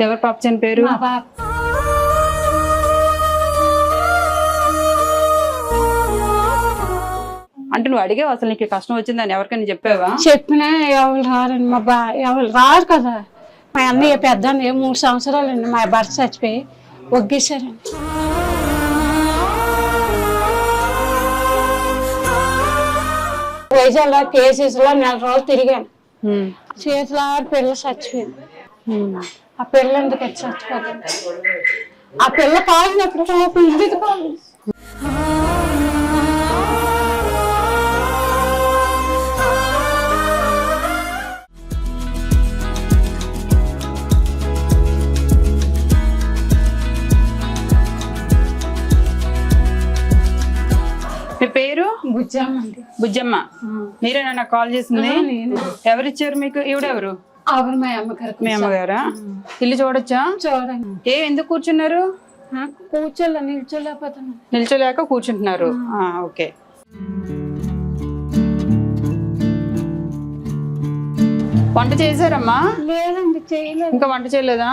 ఎవరు పాప చనిపోయారు? మా పాప. అంటే నువ్వు అడిగావు అసలు నీకు కష్టం వచ్చిందని ఎవరికైనా చెప్పావా? చెప్పినా ఎవరు రారండి. ఎవరు రారు కదా. మా అన్నయ్య పెద్ద అన్నయ్య 3 సంవత్సరాలండి మా భర్త చచ్చిపోయి ఒగ్గేశారండి. వైజాగ్లో కేసీస్లో 4 రోజులు తిరిగాను. చేతిలో పిల్ల చచ్చిపోయింది. ఆ పిల్ల ఎందుకు వచ్చి చచ్చిపోతుంది? ఆ పిల్ల కాలినప్పుడు ఎందుకు కాదు? మీ పేరు? బుజ్జమ్మ అండి. బుజ్జమ్మ. మీరేనా నాకు కాల్ చేసింది? ఎవరిచ్చారు మీకు? ఈవిడెవరు? అవును మా అమ్మగారు. మీ అమ్మగారా? ఇల్లు చూడొచ్చా? చూడండి. ఎందుకు కూర్చున్నారు? నిల్చోలేకపోతున్నాను. నిల్చోలేక కూర్చుంటున్నారు. ఓకే. వంట చేశారమ్మా? లేదండి చేయలేదు. ఇంకా వంట చేయలేదా?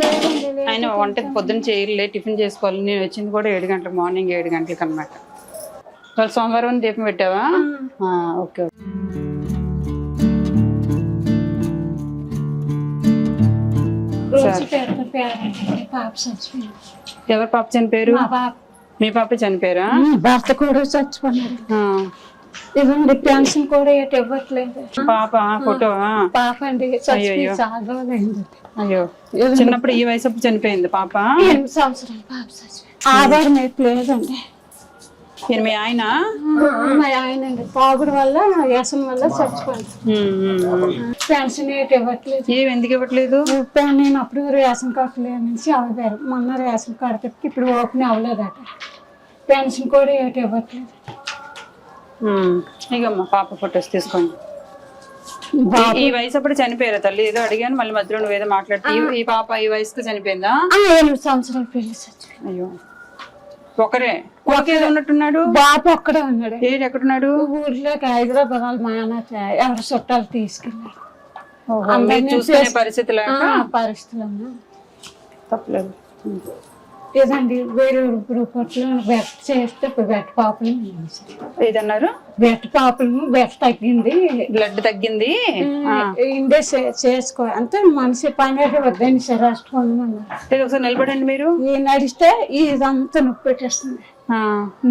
లేదండి. ఆయన వంట పొద్దున్న చేయలే, టిఫిన్ చేసుకోవాలి. నేను వచ్చింది కూడా 7 గంటలకు, మార్నింగ్ 7 గంటలకు అనమాట. వాళ్ళు సోమవారం దీపం పెట్టావా? ఓకే. ఎవరు పాప చనిపోయారు? మీ పాప చనిపోయారా? భర్త కూడా చచ్చిపోయారు. ఇవ్వండి పెన్షన్ కూడా ఏటి ఇవ్వట్లేదు. పాప ఫోటో? పాప అండి చచ్చిపోయి చాలా రోజులైంది. అయ్యో, చిన్నప్పుడు ఈ వయసు చనిపోయింది పాప? 8 సంవత్సరాలు పాప చచ్చిపోయింది. ఆధారం అయితే లేదండి. మీ ఆయన? మా ఆయన అండి తాగుడు వల్ల వ్యసనం వల్ల చచ్చిపోయింది. పెన్షన్ ఏటి ఇవ్వట్లేదు. ఎందుకు ఇవ్వట్లేదు? నేను అప్పుడు రేషన్ కార్డు నుంచి అవ్వగారు. మొన్న రేషన్ కార్డు పెట్టి ఇప్పుడు ఓపెన్ అవ్వలేదట. పెన్షన్ కూడా ఏటి ఇవ్వట్లేదు. ఇకమ్మా పాప ఫొటోస్ తీసుకోండి. ఈ వయసు అప్పుడు చనిపోయారా తల్లి? ఏదో అడిగాను, మళ్ళీ మధ్యలో నువ్వు ఏదో మాట్లాడుతూ. ఈ పాప ఈ వయసుకు చనిపోయిందా? 8 సంవత్సరాల పిల్లలు చచ్చిపోయింది. అయ్యో, ఒకరే? ఒకే ఉన్నట్టున్నాడు. బాబు ఒక్కడే ఉన్నాడు. ఎక్కడున్నాడు? ఊర్లోకి హైదరాబాద్ మా ఎవరి చుట్టాలు తీసుకెళ్ళారు. చూసుకునే పరిస్థితులు తప్పలేదు. ఏదండి వేరే రిపోర్ట్లో బెట్ చేస్తే బెట్ పాపలు ఏదన్నారు? బెట్ పాపలు బెట్ తగ్గింది, బ్లడ్ తగ్గింది. ఇండే చేసుకో అంతే. మనిషి పని వద్దని రాసుకోమన్నారు. ఒకసారి నిలబడండి మీరు. నడిస్తే ఇదంతా నొప్పి పెట్టేస్తుంది.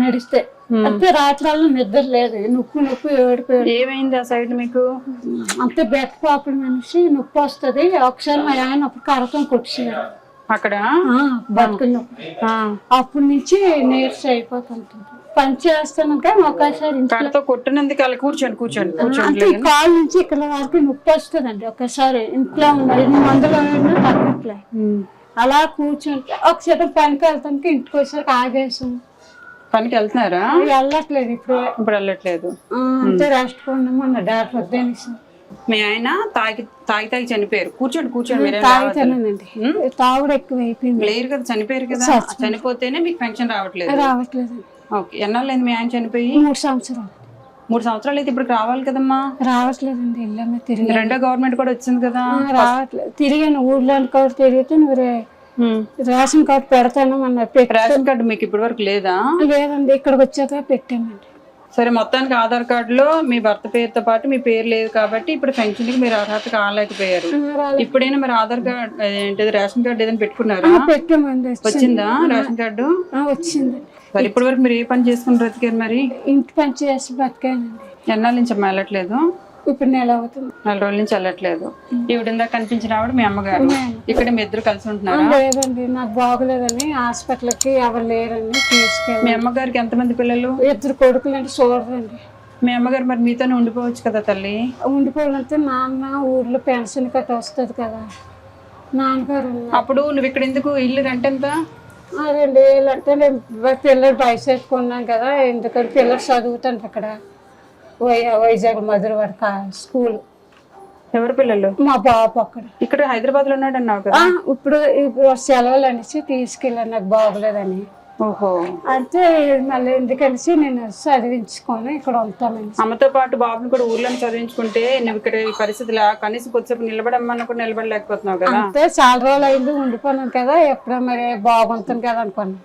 నడిస్తే అంతే. రాత్రాల్లో నిద్ర లేదు. నొప్పి ఏడిపోయాడు. ఏమైంది ఆ సైడ్ మీకు? అంతే బెట్ పాపలు మనిషి నొప్పి వస్తుంది. ఒకసారి మా ఆయన అప్పుడు కరకం కొట్టేసాడు అక్కడ బతుకులు. అప్పటి నుంచి నీరస అయిపోతుంటుంది. పని చేస్తాను కానీ ఒకసారి కొట్టినందుకు అలా కూర్చోండి. అంటే కాళ్ళ నుంచి ఇక్కడ వరకు నొప్పి వస్తుందండి. ఒకసారి ఇంట్లో ఉన్నది మందులో తగ్గట్లే. అలా కూర్చుంటే ఒకసారి పనికి వెళ్తానికి ఇంటికి వచ్చేసరికి ఆగేసాం. పనికి వెళ్తున్నారా? వెళ్ళట్లేదు ఇప్పుడు వెళ్ళట్లేదు. అంతే రెస్ట్ కొండమన్న డాక్టర్ వద్దని. మీ ఆయన తాగి చనిపోయారు. కూర్చోండి. తాగుతానండి. తాగుడు ఎక్కువ అయిపోయింది. లేరు కదా, చనిపోయారు కదా. చనిపోతేనే మీకు పెన్షన్ రావట్లేదు? రావట్లేదు. ఓకే. ఎన్నాళ్ళైంది మీ ఆయన చనిపోయి? 3 సంవత్సరాలు. 3 సంవత్సరాలు అయితే ఇప్పుడు రావాలి కదమ్మా? రావట్లేదండి. ఇళ్ళమే తిరిగి రెండో గవర్నమెంట్ కూడా వచ్చింది కదా. రావట్లేదు. తిరిగాను ఊర్లో కూడా తిరిగితే నువ్వు రేషన్ కార్డు పెడతాను అన్నారు. రేషన్ కార్డు మీకు ఇప్పటి వరకు లేదా? లేదండి, ఇక్కడికి వచ్చాక పెట్టామండి. సరే, మొత్తానికి ఆధార్ కార్డులో మీ భర్త పేరుతో పాటు మీ పేరు లేదు కాబట్టి ఇప్పుడు పెన్షన్ కి మీరు అర్హత కాలేకపోయారు. ఇప్పుడైనా మరి ఆధార్ కార్డు ఏంటిది రేషన్ కార్డు ఏదైనా పెట్టుకున్నారా? పెట్టామండి. వచ్చిందా రేషన్ కార్డు? వచ్చింది. మరి ఇప్పటి వరకు మీరు ఏ పని చేసుకుని బ్రతికారు మరి? ఇంటి పని చేసి బతికానండి. ఎన్నాళ్ళ నుంచి అమ్మ వెళ్ళట్లేదు? ఇప్పుడు 4 నెలలు అవుతుంది. 4 రోజుల నుంచి వెళ్ళట్లేదు. ఈవిడ కనిపించిన ఆవిడ మీ అమ్మగారు. ఇక్కడ మీ ఇద్దరు కలిసి ఉంటున్నారా? లేదండి, నాకు బాగోలేదని హాస్పిటల్కి ఎవరు లేరని తీసుకెళ్ళి. మీ అమ్మగారికి ఎంతమంది పిల్లలు? 2 కొడుకులు అండి. చూడరండి. మీ అమ్మగారు మరి మీతోనే ఉండిపోవచ్చు కదా తల్లి? ఉండిపోవాలంటే నాన్న ఊర్లో పెన్షన్ కట్ట వస్తుంది కదా. నాన్నగారు అప్పుడు నువ్వు ఇక్కడ ఎందుకు? ఇల్లు రెంట్ ఎంత? 2 ఏళ్ళు అంటే పిల్లలు బయట పెట్టుకున్నాం కదా. ఎందుకంటే పిల్లలు చదువుతాను అక్కడ వైజాగ్ మధురవాడ స్కూల్. ఎవరు పిల్లలు? మా బాబు అక్కడ. ఇక్కడ హైదరాబాద్ లో ఉన్నాడు అన్నావు కదా. ఇప్పుడు సెలవులు అనేసి తీసుకెళ్ళాను, నాకు బాగోలేదని. ఓహో. అంటే మళ్ళీ ఎందుకలిసి నేను చదివించుకొని ఇక్కడ ఉంటానండి. అమ్మతో పాటు బాబుని కూడా ఊర్లో చదివించుకుంటే నువ్వు ఇక్కడ ఈ పరిస్థితిలో కనీసం కొద్దిసేపు నిలబడమ్మన్నా కూడా నిలబడలేకపోతున్నావు కదా. అంటే చాలా రోజులు అయింది ఉండిపోయాను కదా, ఎప్పుడో మరి బాగుంటుంది కదా అనుకోండి,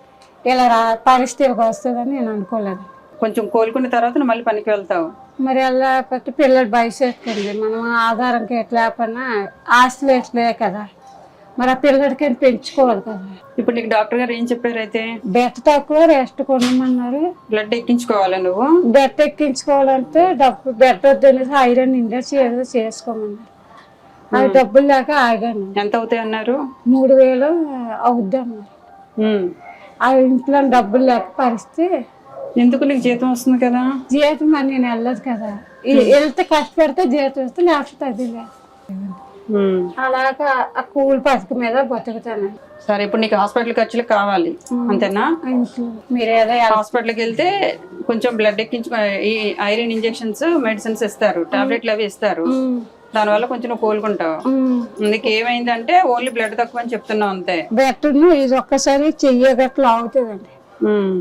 ఇలా పరిస్థితి వస్తుందని నేను అనుకోలేదు. కొంచెం కోలుకున్న తర్వాత నువ్వు మళ్ళీ పనికి వెళ్తావు. మరి వెళ్ళకపోతే పిల్లలు భయసేస్తుంది, మనం ఆధారంకి ఎట్లా లేకపోయినా ఆస్తులు ఎట్లే కదా, మరి ఆ పిల్లడికి పెంచుకోవాలి కదా. ఇప్పుడు నీకు డాక్టర్ గారు ఏం చెప్పారు అయితే? బెట్ట తక్కువ రెస్ట్ కొనమన్నారు. బ్లడ్ ఎక్కించుకోవాలా నువ్వు? బెట్ట ఎక్కించుకోవాలంటే డబ్బు బెట్ట వద్దనేసి ఐరన్ ఇండస్ట్రీ ఏదో చేసుకోమన్నారు. అది డబ్బులు లేక ఆగాను. ఎంత అవుతాయి అన్నారు? 3000 అవుద్ది అన్నారు. ఆ ఇంట్లో డబ్బులు లేక పరిస్థితి. ఎందుకు? నీకు జీతం వస్తుంది కదా. జీతం మరి నేను వెళ్ళదు కదా, వెళ్తే కష్టపడితే జీతం వస్తే లేకపోతే అది లేదు. అలాగా ఆ కూలి పథకం మీద బతుకుతాను. సరే, ఇప్పుడు నీకు హాస్పిటల్ ఖర్చులు కావాలి అంతేనా? మీరేదో హాస్పిటల్కి వెళ్తే కొంచెం బ్లడ్ ఎక్కించుకో, ఈ ఐరన్ ఇంజెక్షన్స్ మెడిసిన్స్ ఇస్తారు, టాబ్లెట్లు అవి ఇస్తారు, దానివల్ల కొంచెం నువ్వు కోలుకుంటావు. నీకు ఏమైందంటే ఓన్లీ బ్లడ్ తక్కువ అని చెప్తున్నావు అంతే. బెట్టను ఇది ఒక్కసారి చెయ్యగట్లు అవుతుందండి,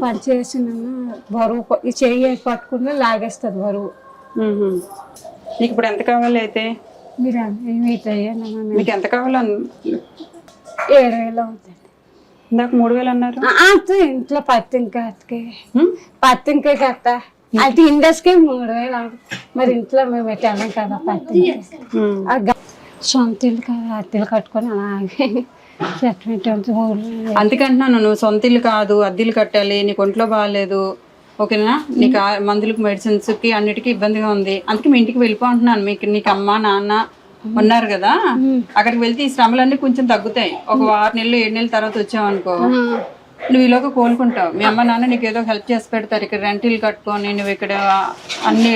పని చేసిన బరువు ఈ చెయ్యి పట్టుకుని లాగేస్తుంది బరువు. నీకు ఇప్పుడు ఎంత కావాలి అయితే? మీరు మీకు ఎంత కావాలో? 7,000 అవుతుంది. ఇందాక 3,000 అన్నారు. ఇంట్లో పత్తింకే కట్ట అయితే ఇండస్కి 3,000 అవుతుంది. మరి ఇంట్లో మేము వెళ్ళాం కదా పత్తి, సొంత ఇల్లు కదా, అద్దెలు కట్టుకొని అలాగే సెటిల్మెంట్. అందుకంటున్నాను, నువ్వు సొంత ఇల్లు కాదు అద్దెలు కట్టాలి, నీకు ఒంట్లో బాగాలేదు, ఓకేనా? నీకు మందులకు మెడిసిన్స్ కి అన్నిటికీ ఇబ్బందిగా ఉంది, అందుకే మీ ఇంటికి వెళ్ళిపో అంటున్నాను. నీకు అమ్మ నాన్న ఉన్నారు కదా, అక్కడికి వెళ్తే ఈ శ్రమలన్నీ కొంచెం తగ్గుతాయి. ఒక 6 నెలలు 7 నెలల తర్వాత వచ్చావు అనుకో, నువ్వు ఈలోగా కోలుకుంటావు. మీ అమ్మ నాన్న నీకు ఏదో హెల్ప్ చేసి పెడతారు. ఇక్కడ రెంటిల్ కట్టుకొని నువ్వు ఇక్కడ అన్ని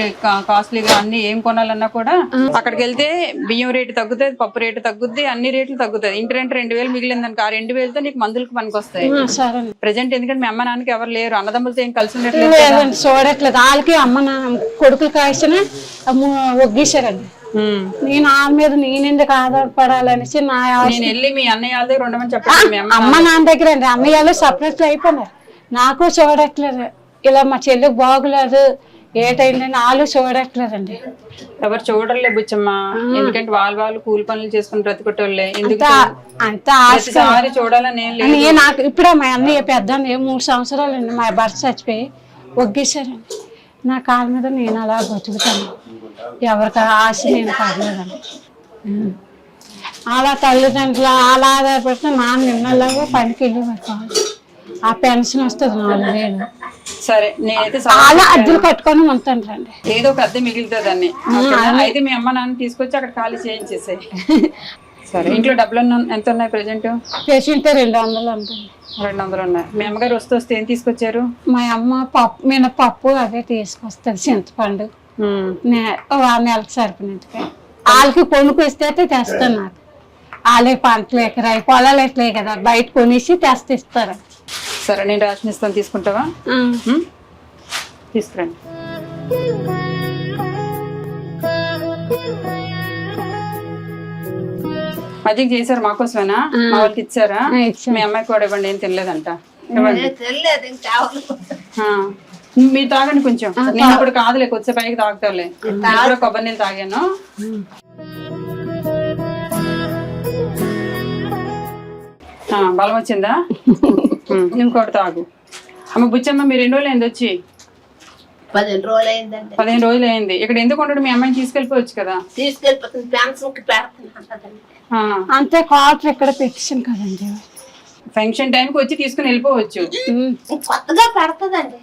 కాస్ట్లీగా అన్ని ఏం కొనాలన్నా కూడా అక్కడికి వెళ్తే బియ్యం రేటు తగ్గుతుంది, పప్పు రేటు తగ్గుద్ది, అన్ని రేట్లు తగ్గుతాయి. ఇంటి రెంట్ 2,000 మిగిలింది అనుకో, ఆ 2,000తో నీకు మందులకు పనికి వస్తాయి. ప్రెసెంట్ ఎందుకంటే మీ అమ్మ నాన్నకి ఎవరు లేరు, అన్నదమ్ములతో ఏం కలిసి ఉండట్లేదు, చూడట్లేదు. వాళ్ళకి అమ్మ నాన్న కొడుకులు కాసిన ఒగ్గేశారండి. నేను ఆ మీద నేనెందుకు ఆధారపడాలనేసి నేను వెళ్ళి మీ అన్నయ్య వాళ్ళ దగ్గర ఉండమని చెప్పాను. అమ్మ నాన్న దగ్గర అండి, అన్నయ్యలు సపరేట్ అయిపోయినారు. నాకు చూడట్లేదు, ఇలా మా చెల్లికి బాగులేదు ఏటైందని వాళ్ళు చూడట్లేదండి. ఎవరు చూడలే బుచ్చమ్మ, ఎందుకంటే వాళ్ళు కూలి పనులు చేసుకుని బ్రతుకుటోళ్ళే. అంత ఆశ చూడాలని నాకు ఇప్పుడు మా అన్నయ్య పెద్ద 3 సంవత్సరాలండి మా భర్త చచ్చిపోయి ఒగ్గేశారండి. నా కాళ్ళ మీద నేను అలా బతుకుతాను, ఎవరికి ఆశ నేను పడలేదండి. అలా తల్లిదండ్రులు అలా ఆధారపడితే నాన్న నిన్నలాగా పనికి వెళ్ళి పెట్టుకోవాలి, ఆ పెన్షన్ వస్తుంది 4,000. సరే, నేనైతే అలా అద్దెలు కట్టుకొని ఉంటాను రండి, ఏదో ఒక అద్దె మిగులుతుందని. అయితే మీ అమ్మ నాన్న తీసుకొచ్చి అక్కడ ఖాళీ చేయించేసాయి. సరే, ఇంట్లో డబ్బులు ఎంత ఉన్నాయి ప్రెసెంట్? పేషెంట్ 200 ఉంటుంది. 200 ఉన్నాయి. మీ అమ్మగారు వస్తే ఏం తీసుకొచ్చారు? మా అమ్మ పప్పు మినపప్పు అదే తీసుకొస్తుంది, చింతపండు 6 నెలలకు సరిపోయినట్టుగా. వాళ్ళకి కొనుక్కొస్తే తెస్తాను, నాకు వాళ్ళకి పంటలు ఎకరాయి పొలాలు ఎట్లే కదా, బయట కొనేసి తెస్తారు. సరే, నేను రేషన్ ఇస్తాను, తీసుకుంటావా? తీసుకురండి. మజ్జిగ చేశారు మాకోసమేనా? మా వాళ్ళకి ఇచ్చారా? మీ అమ్మాయి కూడా ఇవ్వండి, ఏం తినలేదంట. మీరు తాగండి కొంచెం, నేను ఇప్పుడు కాదులే కొద్దిసే పైకి తాగుతాలే. నేను కూడా కొబ్బరి నీళ్ళు తాగాను. బలం వచ్చిందా? ఇంకోటి తాగు. అమ్మ బుచ్చమ్మ, మీరు ఎన్ని రోజులు అయింది వచ్చి? 15 రోజులు అయిందండి. 15 రోజులు అయింది. ఇక్కడ ఎందుకు ఉండడు? మీ అమ్మాయిని తీసుకెళ్ళిపోవచ్చు కదా. తీసుకెళ్ళిపోతుంది, అంతే క్వార్టర్ ఇక్కడ పెట్టించాను కదండి. ఫంక్షన్ టైంకి వచ్చి తీసుకుని వెళ్ళిపోవచ్చు. కొత్తగా పెడతదండి,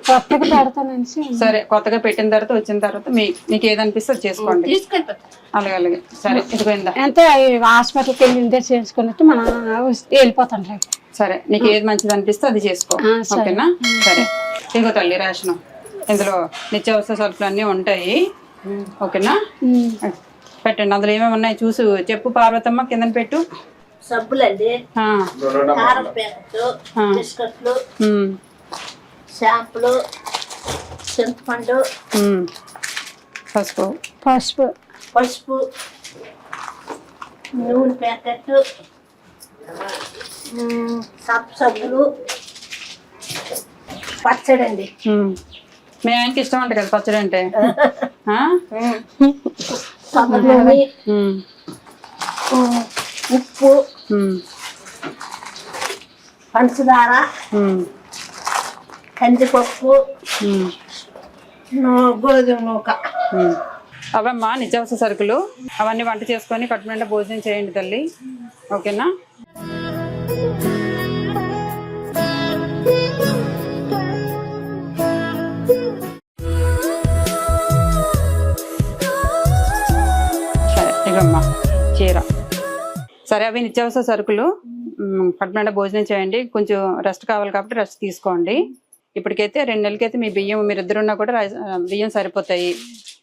కొత్తగా పెడతానని. సరే, కొత్తగా పెట్టిన తర్వాత వచ్చిన తర్వాత మీకు ఏదనిపిస్తే అది చేసుకోండి. అలాగే అలాగే. సరే, ఇదిగోందా అంటే హాస్పిటల్కి వెళ్ళి ఇంజెక్షన్ చేసుకున్నట్టు మనం వెళ్ళిపోతాం. సరే, నీకు ఏది మంచిది అనిపిస్తే అది చేసుకో, ఓకేనా? సరే, ఇదిగో తల్లి రేషన్, ఇందులో నిత్యావసర సరుకులు అన్నీ ఉంటాయి, ఓకేనా? పెట్టండి, అందులో ఏమేమి ఉన్నాయి చూసు చెప్పు పార్వతమ్మ. కింద పెట్టు. సబ్బులండి, కారం ప్యాకెట్లు, బిస్కెట్లు, షాంపులు, చింతపండు, పసుపు పసుపు పసుపు, నూనె ప్యాకెట్, సబ్బులు, పచ్చడి అండి. మీ ఆయనకి ఇష్టం అంట కదా పచ్చడి అంటే. ఆ? కొబ్బరి నూనె, ఉమ్. ఉప్పు, ఉమ్. పంచదార, ఉమ్. కందిపప్పు, ఉమ్. గోధుమ నూక. అవమ్మా నిత్యావసర సరుకులు. అవన్నీ వంట చేసుకొని కడుపు నిండా భోజనం చేయండి తల్లి, ఓకేనా? సరే ఇవమ్మా చీర. సరే అవి నిత్యావసర సరుకులు. కడుపు నిండా భోజనం చేయండి. కొంచెం రెస్ట్ కావాలి కాబట్టి రెస్ట్ తీసుకోండి. ఇప్పటికైతే 2 నెలలకైతే మీ బియ్యం, మీరిద్దరున్నా కూడా బియ్యం సరిపోతాయి,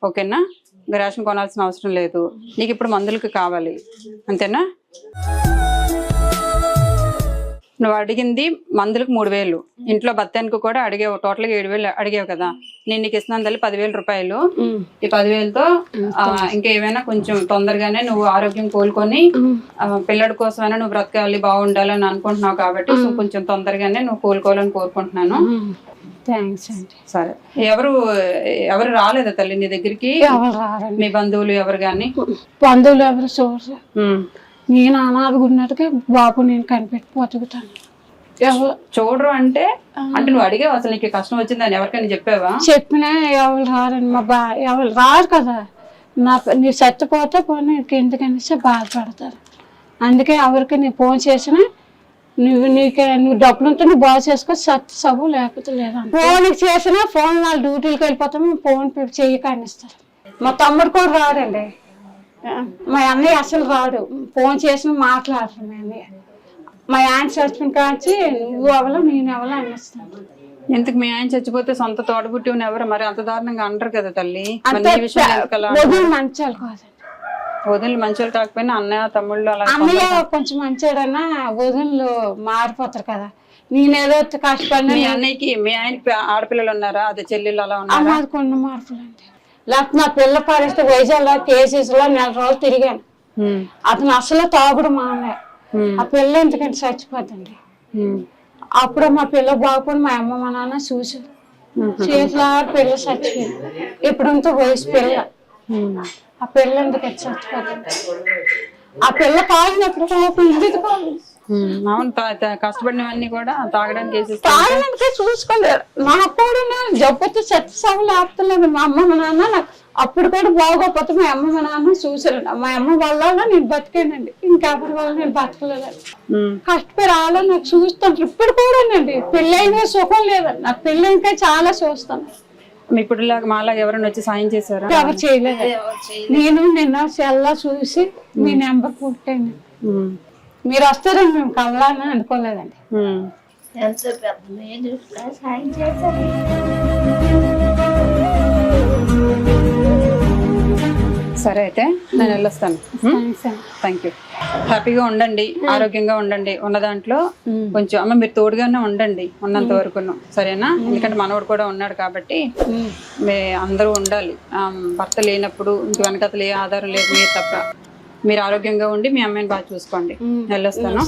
ఓకేనా? ఇంకా రేషన్ కొనాల్సిన అవసరం లేదు. నీకు ఇప్పుడు మందులకి కావాలి, అంతేనా? నువ్వు అడిగింది మందులకు 3000, ఇంట్లో బత్తానికి కూడా అడిగావు, టోటల్గా 7000 అడిగావు కదా. నేను నీకు ఇస్తున్నాను తల్లి 10,000 రూపాయలు. ఈ 10,000తో ఇంకేమైనా కొంచెం తొందరగానే నువ్వు ఆరోగ్యం కోలుకొని పిల్లడి కోసమైనా నువ్వు బ్రతకాలి, బాగుండాలని అనుకుంటున్నావు కాబట్టి కొంచెం తొందరగానే నువ్వు కోలుకోవాలని కోరుకుంటున్నాను. థ్యాంక్స్ అండి. సరే, ఎవరు రాలేదా తల్లి నీ దగ్గరికి? మీ బంధువులు ఎవరు గాని? బంధువులు ఎవరు చూడరు. నేను అనాథగా ఉన్నట్టుగా బాబు నేను కనిపెట్టి బతుకుతాను. ఎవరు చూడరు అంటే నువ్వు అడిగావు అసలు నీకు కష్టం వచ్చిందని ఎవరికైనా చెప్పావా? చెప్పినా ఎవరు రారండి. ఎవరు రారు కదా. నీ చచ్చిపోతే పోనీ ఎందుకనేసి బాధపడతారు. అందుకే ఎవరికి నేను ఫోన్ చేసినా నువ్వు డబ్బులు ఉంటే నువ్వు బాగా చేసుకో, సబ్బు లేకపోతే లేదా. ఫోన్కి చేసినా ఫోన్ వాళ్ళు డ్యూటీలకు వెళ్ళిపోతాము, ఫోన్ చెయ్యి కానిస్తారు. మా తమ్ముడు కూడా రాడండి, మా అన్నయ్య అసలు రాడు. ఫోన్ చేసిన మాట్లాడరు. మా అన్నయ్య మా ఆయన చచ్చిపోయిన కాంచి నువ్వు ఎవరో నేను ఎవరో అనిస్తాను. ఎందుకు మీ ఆయన చచ్చిపోతే సొంత తోడబుట్టి ఎవరు మరి అంత దారుణంగా అంటారు కదా తల్లి. వదిలి మంచాలు కాదండి. వదిలి మంచోళ్ళు కాకపోయినా అన్నయ్య తమ్ముళ్ళు అలా. అన్నయ్య కొంచెం మంచోడన్నా వదిలు మారిపోతారు కదా. నేనేదో కష్టపడినా. మీ ఆయనకి ఆడపిల్లలు ఉన్నారా? అదే చెల్లెళ్ళు అలా ఉన్నారా? అది కొన్ని మార్పులు అండి. లేకపోతే నా పిల్ల పరిస్థితి వైజాగ్లో కేసీసీలో 4 రోజులు తిరిగాను. అతను అసలు తాగుడు మా అన్నయ్య. ఆ పిల్ల ఎందుకంటే చచ్చిపోతుంది. అప్పుడు మా పిల్ల బాగుపడి మా అమ్మ మా నాన్న చూసి చేతిలో పిల్ల చచ్చిపోయింది. ఇప్పుడంతా వయసు పిల్ల. ఆ పిల్ల ఎందుకు చచ్చిపోతుంది. ఆ పిల్ల తాగినప్పుడు ఎందుకు అవును, కష్టపడినవన్నీ కూడా తాగడానికి తాగడానికి చూసుకోలేదు. మా అప్పుడు జబ్బుతో సత్యసభలు ఆపుతలేదు. మా అమ్మ మా నాన్న అప్పుడు కూడా బాగోపోతే మా అమ్మ మా నాన్న చూసారు. మా అమ్మ వల్ల నేను బతికానండి, ఇంకెవరి వల్ల నేను బతకలేదండి. కష్టపడి రాలో నాకు చూస్తాను. ఇప్పుడు కూడానండి పెళ్ళైనా సుఖం లేదండి. నాకు పెళ్ళైనా చాలా చూస్తాను. ఇప్పుడు మాలాగా ఎవరైనా వచ్చి సాయం చేశారా? ఎవరు చేయలేదు. నేను నిన్న సెల్లా చూసి మీ నెంబర్ పుట్టాను. మీరు వస్తారని మేము కళ్ళని అనుకోలేదండి. ఎంతో పెద్ద సాయం చేశారు. సరే అయితే నేను వెళ్ళొస్తాను. Thank you. హ్యాపీగా ఉండండి, ఆరోగ్యంగా ఉండండి. ఉన్న దాంట్లో కొంచెం అమ్మ మీరు తోడుగానే ఉండండి ఉన్నంత వరకు, సరేనా? ఎందుకంటే మనోడు కూడా ఉన్నాడు కాబట్టి అందరూ ఉండాలి. భర్త లేనప్పుడు ఇంక వెనకతలు ఏ ఆధారం లేదు, మీరు తప్ప. మీరు ఆరోగ్యంగా ఉండి మీ అమ్మాయిని బాగా చూసుకోండి. వెళ్ళొస్తాను.